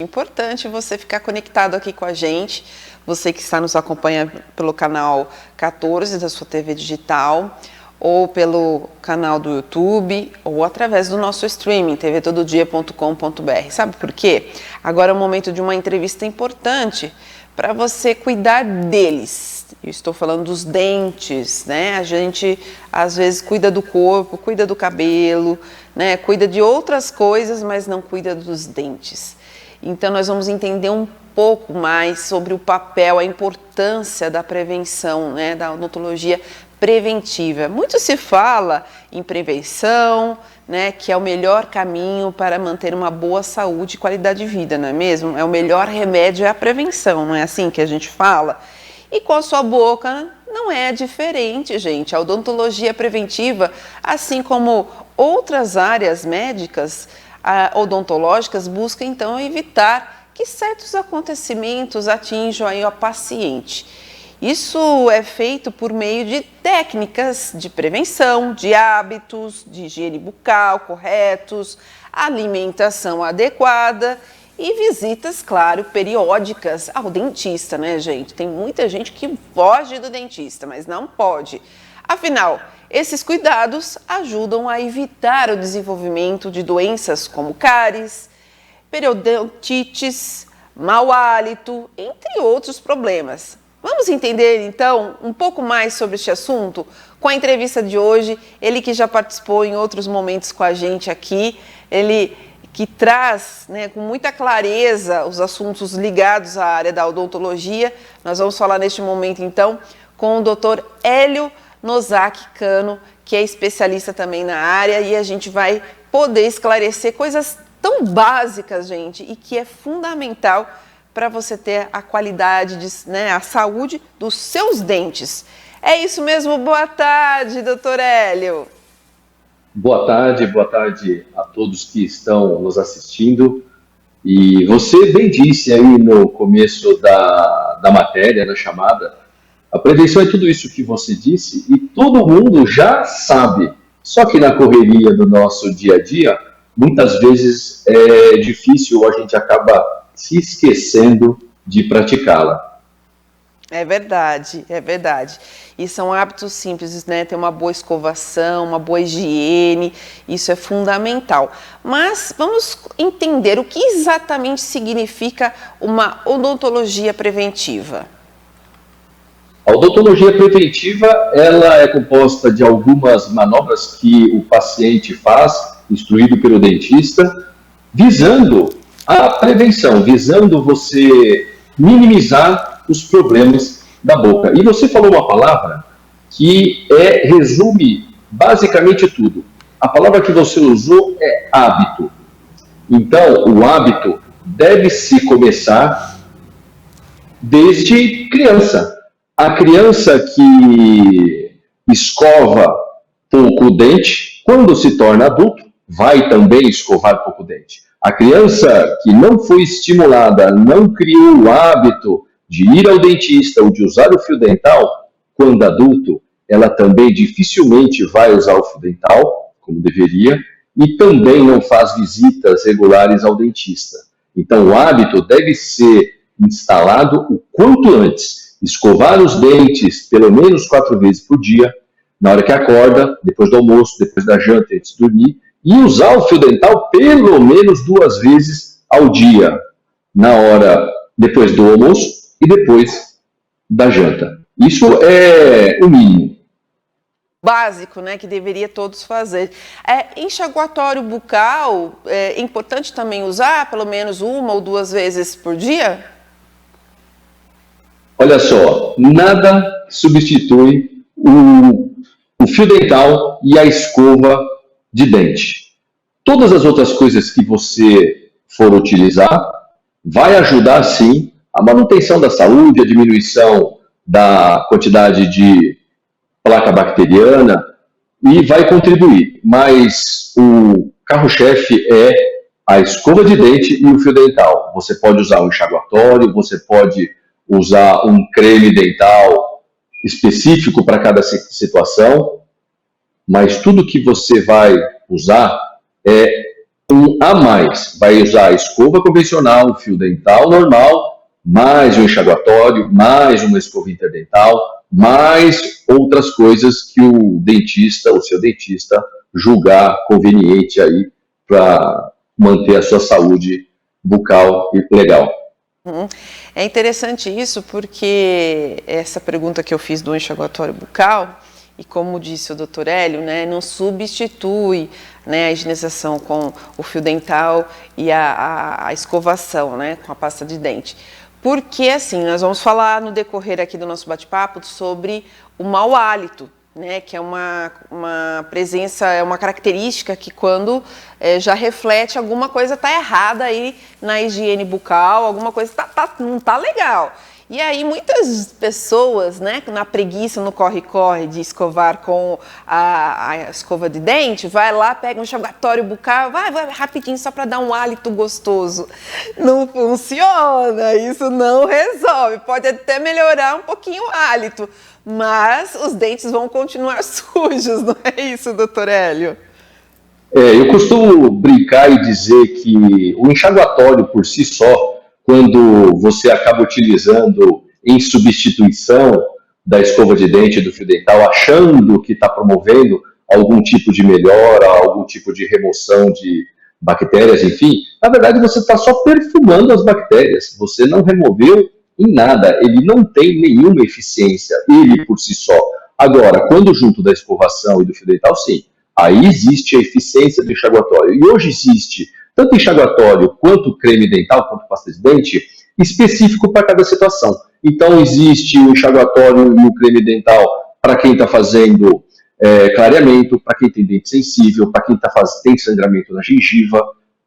Importante você ficar conectado aqui com a gente, você que está nos acompanhando pelo canal 14 da sua TV digital, ou pelo canal do YouTube, ou através do nosso streaming, tvtododia.com.br. Sabe por quê? Agora é o momento de uma entrevista importante para você cuidar deles. Eu estou falando dos dentes, né? A gente às vezes cuida do corpo, cuida do cabelo, né? Cuida de outras coisas, mas não cuida dos dentes. Então nós vamos entender um pouco mais sobre o papel, a importância da prevenção, né, da odontologia preventiva. Muito se fala em prevenção, né, que é o melhor caminho para manter uma boa saúde e qualidade de vida, não é mesmo? É o melhor remédio, é a prevenção, não é assim que a gente fala? E com a sua boca não é diferente, gente. A odontologia preventiva, assim como outras áreas médicas, odontológicas, busca então evitar que certos acontecimentos atinjam aí o paciente. Isso é feito por meio de técnicas de prevenção, de hábitos, de higiene bucal corretos, alimentação adequada e visitas, claro, periódicas ao dentista, né, gente? Tem muita gente que foge do dentista, mas não pode. Afinal, esses cuidados ajudam a evitar o desenvolvimento de doenças como cáries, periodontites, mau hálito, entre outros problemas. Vamos entender, então, um pouco mais sobre este assunto com a entrevista de hoje. Ele que já participou em outros momentos com a gente aqui, ele que traz, né, com muita clareza os assuntos ligados à área da odontologia. Nós vamos falar neste momento, então, com o Dr. Hélio Nozaki Cano, que é especialista também na área, e a gente vai poder esclarecer coisas tão básicas, gente, e que é fundamental para você ter a qualidade, né, a saúde dos seus dentes. É isso mesmo, boa tarde, doutor Hélio. Boa tarde a todos que estão nos assistindo. E você bem disse aí no começo da matéria, da chamada, a prevenção é tudo isso que você disse e todo mundo já sabe. Só que na correria do nosso dia a dia, muitas vezes é difícil, a gente acaba se esquecendo de praticá-la. É verdade, é verdade. E são hábitos simples, né? Ter uma boa escovação, uma boa higiene, isso é fundamental. Mas vamos entender o que exatamente significa uma odontologia preventiva. A odontologia preventiva, ela é composta de algumas manobras que o paciente faz, instruído pelo dentista, visando a prevenção, visando você minimizar os problemas da boca. E você falou uma palavra que resume basicamente tudo. A palavra que você usou é hábito. Então, o hábito deve-se começar desde criança. A criança que escova pouco o dente, quando se torna adulto, vai também escovar pouco o dente. A criança que não foi estimulada, não criou o hábito de ir ao dentista ou de usar o fio dental, quando adulto, ela também dificilmente vai usar o fio dental, como deveria, e também não faz visitas regulares ao dentista. Então, o hábito deve ser instalado o quanto antes. Escovar os dentes pelo menos 4 vezes por dia, na hora que acorda, depois do almoço, depois da janta, antes de dormir, e usar o fio dental pelo menos 2 vezes ao dia, na hora depois do almoço e depois da janta. Isso é o mínimo. Básico, né, que deveria todos fazer. Enxaguatório bucal, é importante também usar pelo menos 1 ou 2 vezes por dia? Olha só, nada substitui o fio dental e a escova de dente. Todas as outras coisas que você for utilizar vai ajudar, sim, a manutenção da saúde, a diminuição da quantidade de placa bacteriana e vai contribuir. Mas o carro-chefe é a escova de dente e o fio dental. Você pode usar um enxaguatório, você pode usar um creme dental específico para cada situação, mas tudo que você vai usar é um a mais. Vai usar a escova convencional, fio dental normal, mais um enxaguatório, mais uma escova interdental, mais outras coisas que o dentista, o seu dentista, julgar conveniente aí para manter a sua saúde bucal legal. É interessante isso porque essa pergunta que eu fiz do enxaguatório bucal, e como disse o Dr. Hélio, né, não substitui, né, a higienização com o fio dental e a escovação, né, com a pasta de dente. Porque, assim, nós vamos falar no decorrer aqui do nosso bate-papo sobre o mau hálito, né, que é uma presença, é uma característica que quando já reflete alguma coisa está errada aí na higiene bucal, alguma coisa não está legal. E aí muitas pessoas, né, na preguiça, no corre-corre de escovar com a escova de dente, vai lá, pega um enxaguatório bucal, vai rapidinho só para dar um hálito gostoso. Não funciona, isso não resolve. Pode até melhorar um pouquinho o hálito, mas os dentes vão continuar sujos, não é isso, doutor Hélio? Eu costumo brincar e dizer que o enxaguatório por si só, quando você acaba utilizando em substituição da escova de dente do fio dental, achando que está promovendo algum tipo de melhora, algum tipo de remoção de bactérias, enfim, na verdade você está só perfumando as bactérias, você não removeu em nada, ele não tem nenhuma eficiência, ele por si só. Agora, quando junto da escovação e do fio dental, sim, aí existe a eficiência do enxaguatório. E hoje existe tanto enxaguatório quanto creme dental, quanto pasta de dente, específico para cada situação. Então, existe o enxaguatório e o creme dental para quem está fazendo clareamento, para quem tem dente sensível, para quem tem sangramento na gengiva,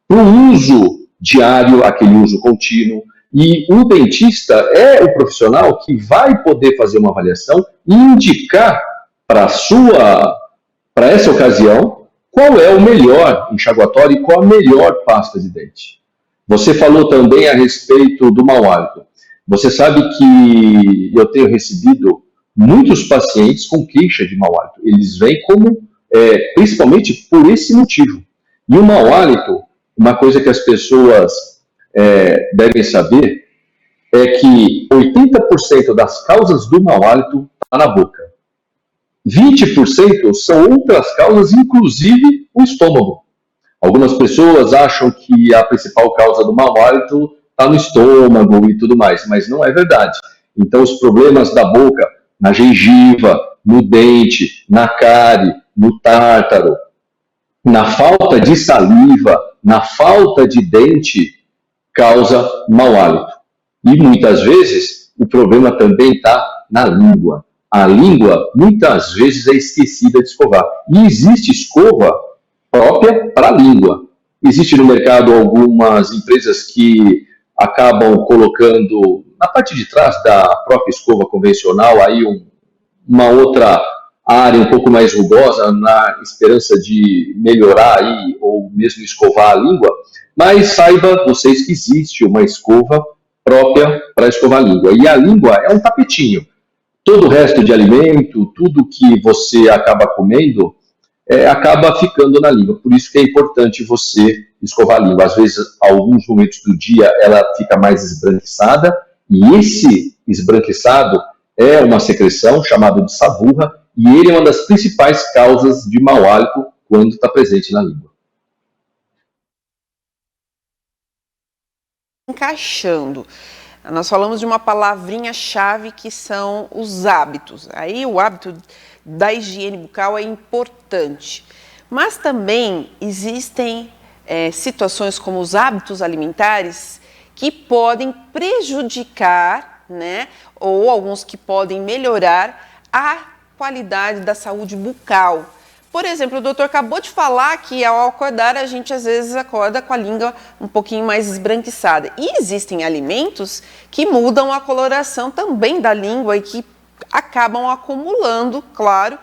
para o uso diário, aquele uso contínuo. E o dentista é o profissional que vai poder fazer uma avaliação e indicar para essa ocasião, qual é o melhor enxaguatório e qual a melhor pasta de dente. Você falou também a respeito do mau hálito. Você sabe que eu tenho recebido muitos pacientes com queixa de mau hálito. Eles vêm principalmente por esse motivo. E o mau hálito, uma coisa que as pessoas devem saber, é que 80% das causas do mau hálito está na boca. 20% são outras causas, inclusive o estômago. Algumas pessoas acham que a principal causa do mau hálito está no estômago e tudo mais, mas não é verdade. Então, os problemas da boca, na gengiva, no dente, na cárie, no tártaro, na falta de saliva, na falta de dente, causa mau hálito. E muitas vezes o problema também está na língua. A língua, muitas vezes, é esquecida de escovar. E existe escova própria para a língua. Existe no mercado algumas empresas que acabam colocando na parte de trás da própria escova convencional aí uma outra área um pouco mais rugosa na esperança de melhorar aí ou mesmo escovar a língua. Mas saiba vocês que existe uma escova própria para escovar a língua. E a língua é um tapetinho. Todo o resto de alimento, tudo que você acaba comendo, acaba ficando na língua. Por isso que é importante você escovar a língua. Às vezes, alguns momentos do dia, ela fica mais esbranquiçada, e esse esbranquiçado é uma secreção chamada de saburra, e ele é uma das principais causas de mau hálito quando está presente na língua. Encaixando. Nós falamos de uma palavrinha-chave que são os hábitos. Aí o hábito da higiene bucal é importante. Mas também existem situações como os hábitos alimentares que podem prejudicar, né, ou alguns que podem melhorar a qualidade da saúde bucal. Por exemplo, o doutor acabou de falar que ao acordar a gente às vezes acorda com a língua um pouquinho mais esbranquiçada. E existem alimentos que mudam a coloração também da língua e que acabam acumulando, claro.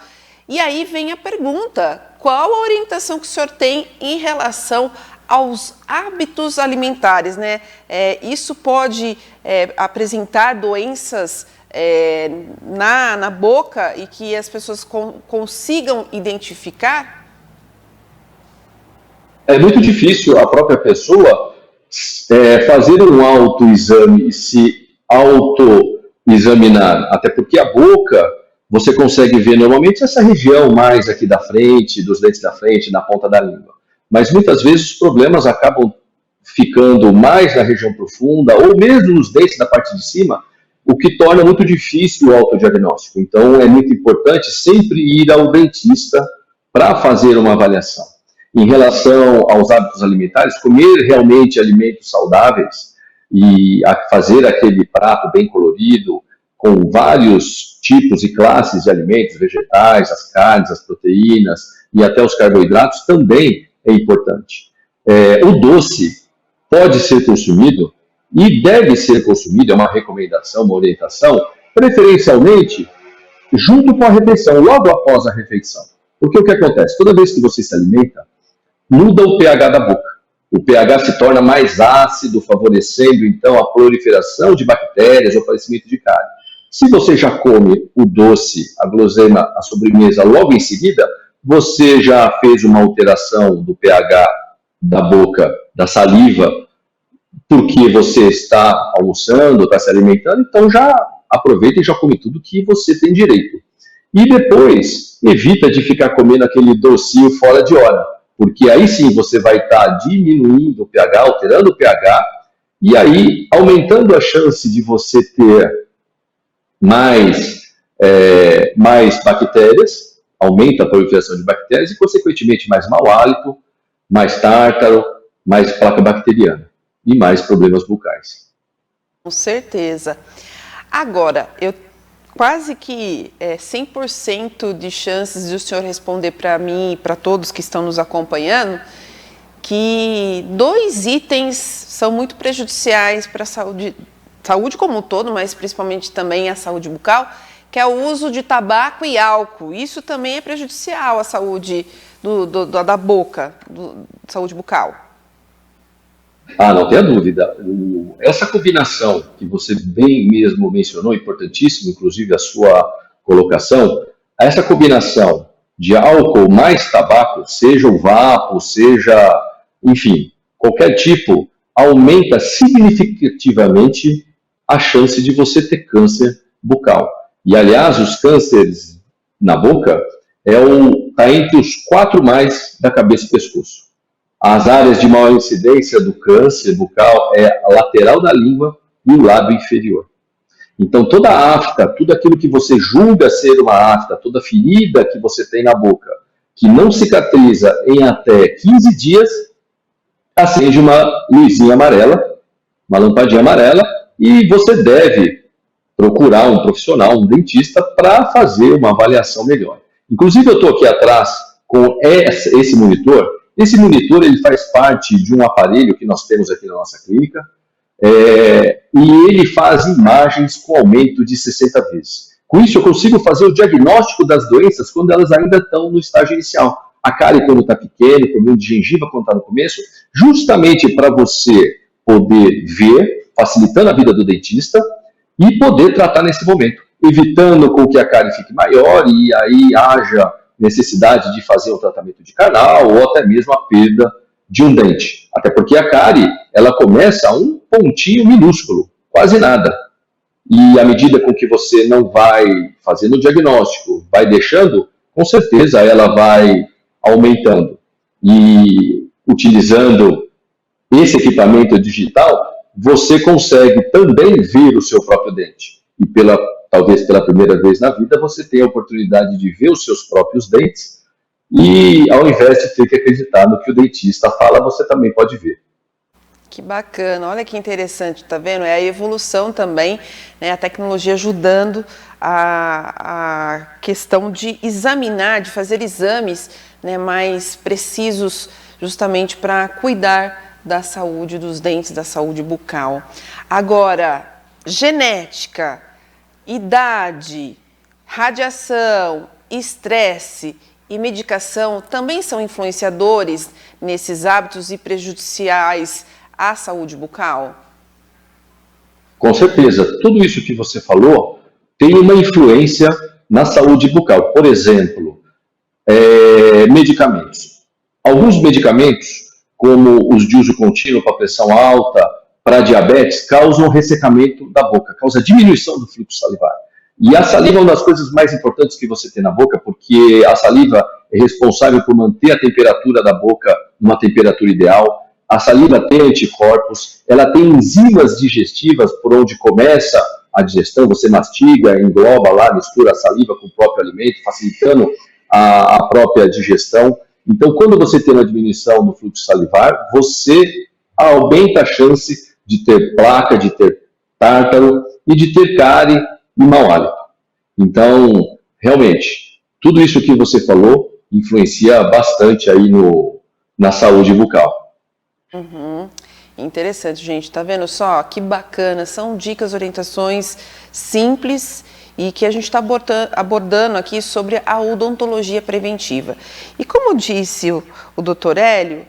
E aí vem a pergunta, qual a orientação que o senhor tem em relação aos hábitos alimentares, né? Isso pode apresentar doenças na boca e que as pessoas consigam identificar? é muito difícil a própria pessoa fazer um autoexame e se autoexaminar, até porque a boca, você consegue ver normalmente essa região mais aqui da frente, dos dentes da frente, na ponta da língua. Mas muitas vezes os problemas acabam ficando mais na região profunda, ou mesmo nos dentes da parte de cima, o que torna muito difícil o autodiagnóstico. Então é muito importante sempre ir ao dentista para fazer uma avaliação. Em relação aos hábitos alimentares, comer realmente alimentos saudáveis e fazer aquele prato bem colorido, com vários tipos e classes de alimentos, vegetais, as carnes, as proteínas e até os carboidratos, também é importante. O doce pode ser consumido e deve ser consumido, é uma recomendação, uma orientação, preferencialmente junto com a refeição, logo após a refeição. Porque o que acontece? Toda vez que você se alimenta, muda o pH da boca. O pH se torna mais ácido, favorecendo então a proliferação de bactérias, o aparecimento de cárie. Se você já come o doce, a guloseima, a sobremesa logo em seguida, você já fez uma alteração do pH da boca, da saliva, porque você está almoçando, está se alimentando, então já aproveita e já come tudo que você tem direito. E depois, evita de ficar comendo aquele docinho fora de hora, porque aí sim você vai estar diminuindo o pH, alterando o pH, e aí aumentando a chance de você ter mais bactérias, aumenta a proliferação de bactérias e, consequentemente, mais mau hálito, mais tártaro, mais placa bacteriana e mais problemas bucais. Com certeza. Agora, eu quase que 100% de chances de o senhor responder para mim e para todos que estão nos acompanhando que 2 itens são muito prejudiciais para a saúde como um todo, mas principalmente também a saúde bucal, que é o uso de tabaco e álcool. Isso também é prejudicial à saúde da boca, saúde bucal. Não tenha dúvida. Essa combinação que você bem mesmo mencionou, importantíssimo, inclusive a sua colocação, essa combinação de álcool mais tabaco, seja o vapo, seja, enfim, qualquer tipo, aumenta significativamente a chance de você ter câncer bucal. E, aliás, os cânceres na boca está entre os 4 mais da cabeça e pescoço. As áreas de maior incidência do câncer bucal é a lateral da língua e o lábio inferior. Então, toda a afta, tudo aquilo que você julga ser uma afta, toda ferida que você tem na boca, que não cicatriza em até 15 dias, acende uma luzinha amarela, uma lampadinha amarela, e você deve procurar um profissional, um dentista, para fazer uma avaliação melhor. Inclusive, eu estou aqui atrás com esse monitor. Esse monitor ele faz parte de um aparelho que nós temos aqui na nossa clínica, e ele faz imagens com aumento de 60 vezes. Com isso, eu consigo fazer o diagnóstico das doenças quando elas ainda estão no estágio inicial. A cárie quando está pequena, o problema de gengiva quando está no começo, justamente para você poder ver, facilitando a vida do dentista, e poder tratar nesse momento, evitando com que a cárie fique maior e aí haja necessidade de fazer um tratamento de canal ou até mesmo a perda de um dente. Até porque a cárie, ela começa a um pontinho minúsculo, quase nada. E à medida com que você não vai fazendo o diagnóstico, vai deixando, com certeza ela vai aumentando. E utilizando esse equipamento digital, você consegue também ver o seu próprio dente. E talvez pela primeira vez na vida, você tem a oportunidade de ver os seus próprios dentes e, ao invés de ter que acreditar no que o dentista fala, você também pode ver. Que bacana, olha que interessante, tá vendo? É a evolução também, né? A tecnologia ajudando a questão de examinar, de fazer exames, né, mais precisos justamente para cuidar da saúde dos dentes, da saúde bucal. Agora, genética, idade, radiação, estresse e medicação também são influenciadores nesses hábitos e prejudiciais à saúde bucal? Com certeza. Tudo isso que você falou tem uma influência na saúde bucal. Por exemplo, medicamentos. Alguns medicamentos como os de uso contínuo para pressão alta, para diabetes, causam ressecamento da boca, causa diminuição do fluxo salivar. E a saliva é uma das coisas mais importantes que você tem na boca, porque a saliva é responsável por manter a temperatura da boca numa temperatura ideal. A saliva tem anticorpos, ela tem enzimas digestivas por onde começa a digestão, você mastiga, engloba lá, mistura a saliva com o próprio alimento, facilitando a própria digestão. Então, quando você tem uma diminuição do fluxo salivar, você aumenta a chance de ter placa, de ter tártaro e de ter cárie e mau hálito. Então, realmente, tudo isso que você falou influencia bastante aí na saúde bucal. Interessante, gente. Tá vendo só? Que bacana. São dicas, orientações simples e que a gente está abordando aqui sobre a odontologia preventiva. E como disse o Dr. Hélio,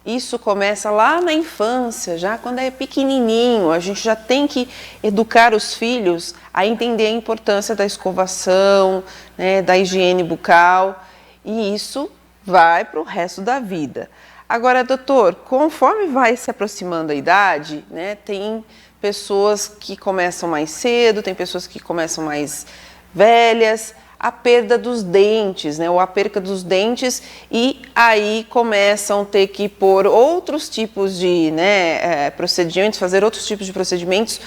isso começa lá na infância, já quando é pequenininho. A gente já tem que educar os filhos a entender a importância da escovação, né, da higiene bucal, e isso vai para o resto da vida. Agora, doutor, conforme vai se aproximando a idade, né, tem pessoas que começam mais cedo, tem pessoas que começam mais velhas, a perda dos dentes, né, ou a perca dos dentes, e aí começam a ter que pôr outros tipos de procedimentos, fazer outros tipos de procedimentos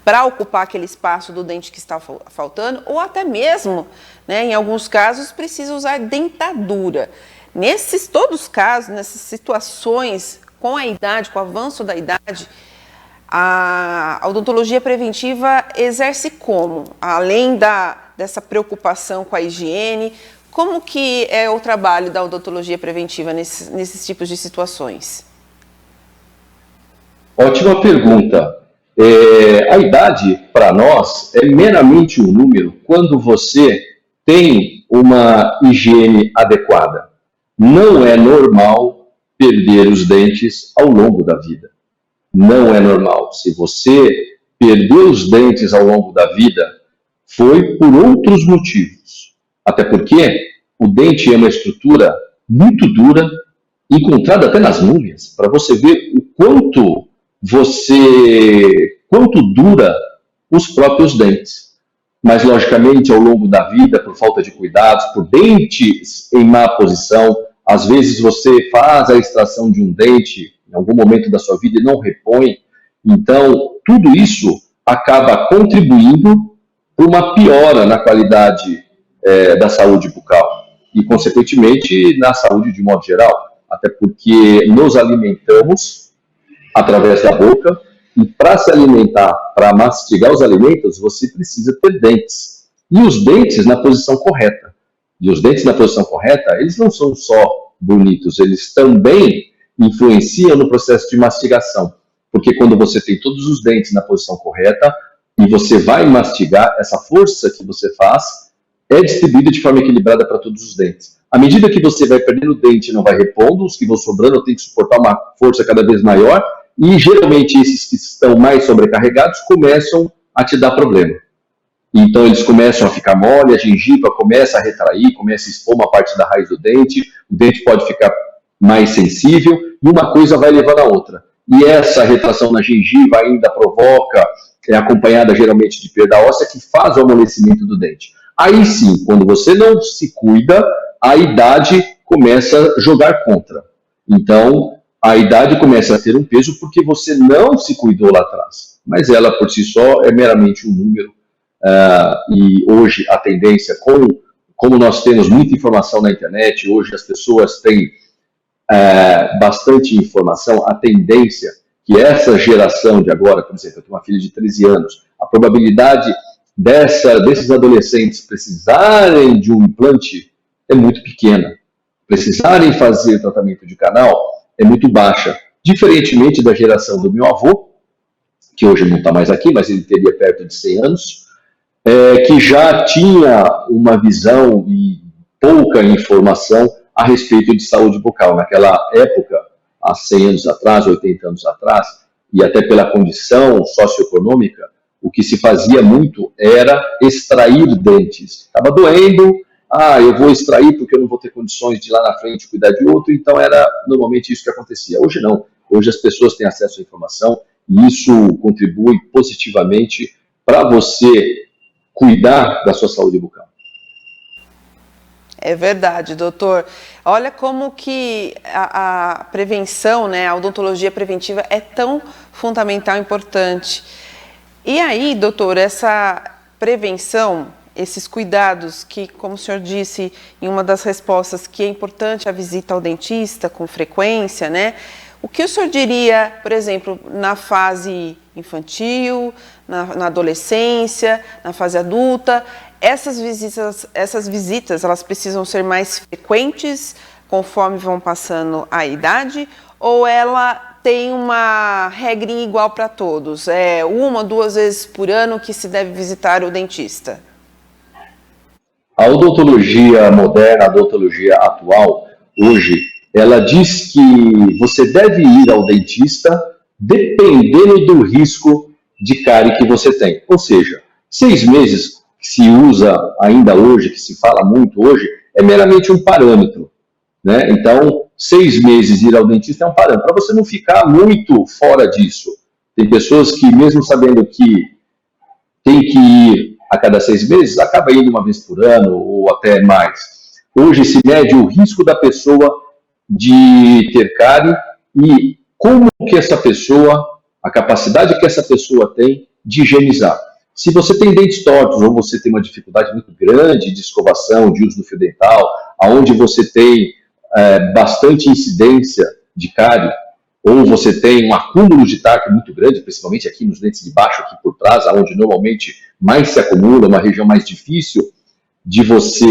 para ocupar aquele espaço do dente que está faltando, ou até mesmo, né, em alguns casos, precisa usar dentadura. Nesses todos os casos, nessas situações, com a idade, com o avanço da idade, a odontologia preventiva exerce como? Além dessa preocupação com a higiene, como que é o trabalho da odontologia preventiva nesses tipos de situações? Ótima pergunta. A idade, para nós, é meramente um número quando você tem uma higiene adequada. Não é normal perder os dentes ao longo da vida. Não é normal. Se você perdeu os dentes ao longo da vida, foi por outros motivos. Até porque o dente é uma estrutura muito dura, encontrada até nas múmias, para você ver o quanto dura os próprios dentes. Mas, logicamente, ao longo da vida, por falta de cuidados, por dentes em má posição, às vezes você faz a extração de um dente em algum momento da sua vida e não repõe. Então, tudo isso acaba contribuindo para uma piora na qualidade da saúde bucal e, consequentemente, na saúde de modo geral. Até porque nos alimentamos através da boca e para se alimentar, para mastigar os alimentos, você precisa ter dentes. E os dentes na posição correta. E os dentes na posição correta, eles não são só bonitos, eles também influenciam no processo de mastigação. Porque quando você tem todos os dentes na posição correta e você vai mastigar, essa força que você faz é distribuída de forma equilibrada para todos os dentes. À medida que você vai perdendo o dente e não vai repondo, os que vão sobrando têm que suportar uma força cada vez maior e geralmente esses que estão mais sobrecarregados começam a te dar problema. Então eles começam a ficar mole, a gengiva começa a retrair, começa a expor uma parte da raiz do dente, o dente pode ficar mais sensível e uma coisa vai levando a outra. E essa retração na gengiva ainda provoca, é acompanhada geralmente de perda óssea, que faz o amolecimento do dente. Aí sim, quando você não se cuida, a idade começa a jogar contra. Então, a idade começa a ter um peso porque você não se cuidou lá atrás. Mas ela, por si só, é meramente um número. E hoje a tendência, como nós temos muita informação na internet, hoje as pessoas têm bastante informação, a tendência que essa geração de agora, por exemplo, eu tenho uma filha de 13 anos, a probabilidade desses adolescentes precisarem de um implante é muito pequena. Precisarem fazer tratamento de canal é muito baixa. Diferentemente da geração do meu avô, que hoje não está mais aqui, mas ele teria perto de 100 anos, que já tinha uma visão e pouca informação a respeito de saúde bucal. Naquela época, há 100 anos atrás, 80 anos atrás, e até pela condição socioeconômica, o que se fazia muito era extrair dentes. Estava doendo, eu vou extrair porque eu não vou ter condições de lá na frente cuidar de outro, então era normalmente isso que acontecia. Hoje não, hoje as pessoas têm acesso à informação e isso contribui positivamente para você cuidar da sua saúde bucal. É verdade, doutor. Olha como que a prevenção, né, a odontologia preventiva é tão fundamental e importante. E aí, doutor, essa prevenção, esses cuidados que, como o senhor disse em uma das respostas, que é importante a visita ao dentista com frequência, né? O que o senhor diria, por exemplo, na fase infantil, na adolescência, na fase adulta? Essas visitas, elas precisam ser mais frequentes conforme vão passando a idade? Ou ela tem uma regrinha igual para todos? É 1 ou 2 vezes por ano que se deve visitar o dentista? A odontologia moderna, a odontologia atual, hoje, ela diz que você deve ir ao dentista dependendo do risco de cárie que você tem. Ou seja, 6 meses que se usa ainda hoje, que se fala muito hoje, é meramente um parâmetro, né? Então, 6 meses ir ao dentista é um parâmetro, para você não ficar muito fora disso. Tem pessoas que, mesmo sabendo que tem que ir a cada 6 meses, acaba indo 1 vez por ano ou até mais. Hoje se mede o risco da pessoa de ter cárie e como que essa pessoa, a capacidade que essa pessoa tem de higienizar. Se você tem dentes tortos ou você tem uma dificuldade muito grande de escovação, de uso do fio dental, onde você tem bastante incidência de cárie, ou você tem um acúmulo de tartar muito grande, principalmente aqui nos dentes de baixo, aqui por trás, onde normalmente mais se acumula, uma região mais difícil de você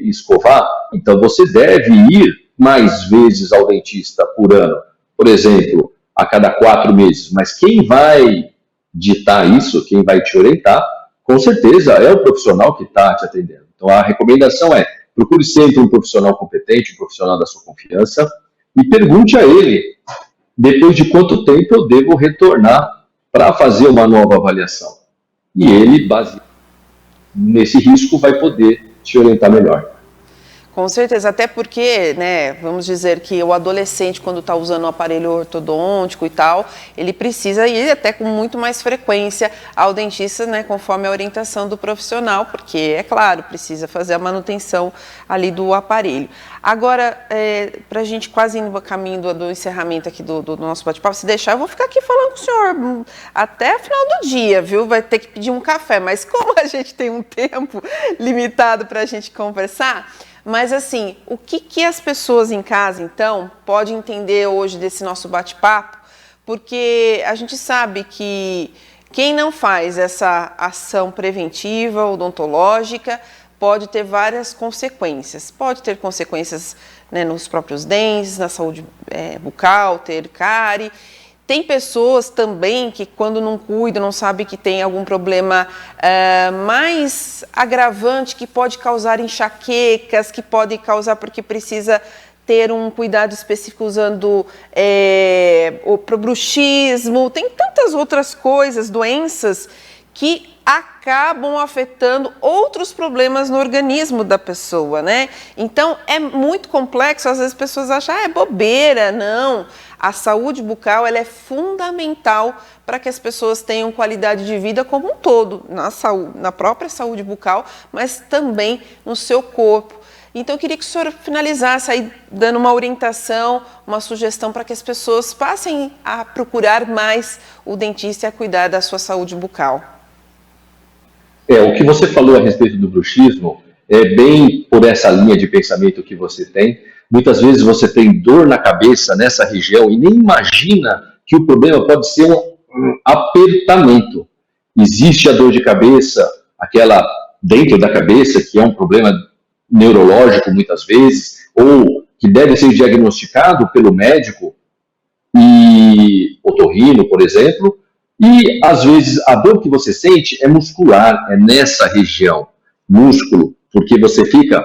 escovar, então você deve ir mais vezes ao dentista por ano. Por exemplo, a cada 4 meses. Mas quem vai ditar isso, quem vai te orientar, com certeza é o profissional que está te atendendo. Então a recomendação é, procure sempre um profissional competente, um profissional da sua confiança, e pergunte a ele, depois de quanto tempo eu devo retornar para fazer uma nova avaliação. E ele, baseado nesse risco, vai poder te orientar melhor. Com certeza, até porque, né, vamos dizer que o adolescente, quando está usando um aparelho ortodôntico e tal, ele precisa ir até com muito mais frequência ao dentista, né, conforme a orientação do profissional, porque, é claro, precisa fazer a manutenção ali do aparelho. Agora, para a gente quase ir no caminho do encerramento aqui do nosso bate-papo, se deixar, eu vou ficar aqui falando com o senhor até o final do dia, viu? Vai ter que pedir um café, mas como a gente tem um tempo limitado para a gente conversar... Mas assim, o que as pessoas em casa, então, podem entender hoje desse nosso bate-papo? Porque a gente sabe que quem não faz essa ação preventiva, odontológica, pode ter várias consequências. Pode ter consequências, né, nos próprios dentes, na saúde bucal, ter cárie. Tem pessoas também que, quando não cuidam, não sabem que tem algum problema mais agravante, que pode causar enxaquecas, que pode causar porque precisa ter um cuidado específico usando o bruxismo. Tem tantas outras coisas, doenças, que acabam afetando outros problemas no organismo da pessoa, né? Então, é muito complexo, às vezes as pessoas acham, é bobeira, não. A saúde bucal, ela é fundamental para que as pessoas tenham qualidade de vida como um todo, na própria saúde bucal, mas também no seu corpo. Então, eu queria que o senhor finalizasse aí dando uma orientação, uma sugestão para que as pessoas passem a procurar mais o dentista e a cuidar da sua saúde bucal. O que você falou a respeito do bruxismo é bem por essa linha de pensamento que você tem. Muitas vezes você tem dor na cabeça nessa região e nem imagina que o problema pode ser um apertamento. Existe a dor de cabeça, aquela dentro da cabeça, que é um problema neurológico muitas vezes, ou que deve ser diagnosticado pelo médico, e otorrino, por exemplo, e às vezes a dor que você sente é muscular, é nessa região, músculo, porque você fica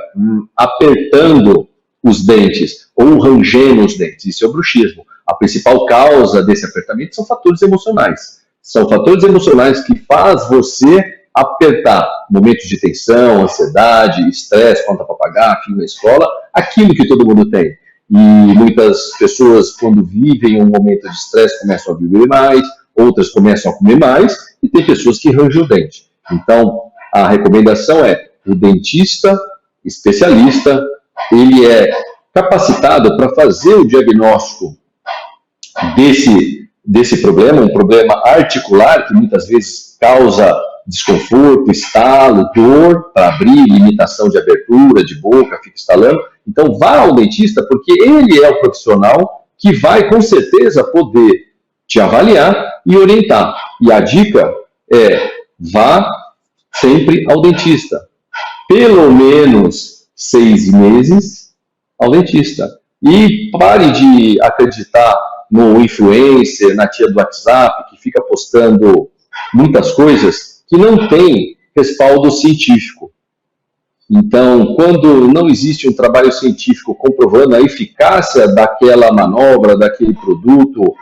apertando os dentes ou rangendo os dentes. Isso é o bruxismo. A principal causa desse apertamento são fatores emocionais, São fatores emocionais que faz você apertar momentos de tensão, ansiedade, estresse, conta para pagar, filho na escola, aquilo que todo mundo tem. E muitas pessoas, quando vivem um momento de estresse, começam a beber mais, outras começam a comer mais, e tem pessoas que rangem o dente. Então, a recomendação é o dentista especialista, ele é capacitado para fazer o diagnóstico desse problema, um problema articular que muitas vezes causa desconforto, estalo, dor para abrir, limitação de abertura de boca, fica estalando. Então vá ao dentista, porque ele é o profissional que vai com certeza poder te avaliar e orientar. E a dica é, vá sempre ao dentista. Pelo menos 6 meses ao dentista. E pare de acreditar no influencer, na tia do WhatsApp, que fica postando muitas coisas que não tem respaldo científico. Então, quando não existe um trabalho científico comprovando a eficácia daquela manobra, daquele produto,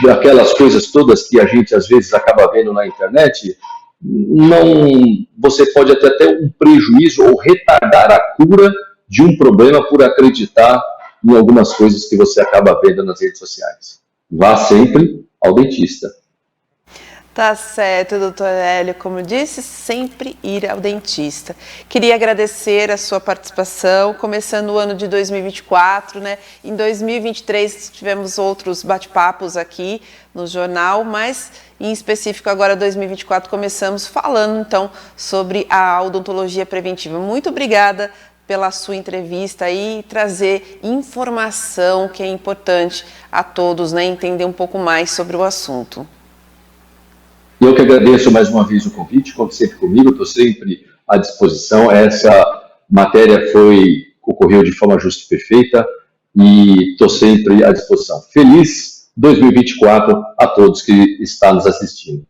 daquelas coisas todas que a gente às vezes acaba vendo na internet, você pode até ter um prejuízo ou retardar a cura de um problema por acreditar em algumas coisas que você acaba vendo nas redes sociais. Vá sempre ao dentista. Tá certo, doutor Hélio. Como disse, sempre ir ao dentista. Queria agradecer a sua participação, começando o ano de 2024, né? Em 2023 tivemos outros bate-papos aqui no jornal, mas em específico agora 2024 começamos falando então sobre a odontologia preventiva. Muito obrigada pela sua entrevista e trazer informação que é importante a todos, né? Entender um pouco mais sobre o assunto. Eu que agradeço mais uma vez o convite, conte sempre comigo, estou sempre à disposição. Essa matéria ocorreu de forma justa e perfeita e estou sempre à disposição. Feliz 2024 a todos que estão nos assistindo.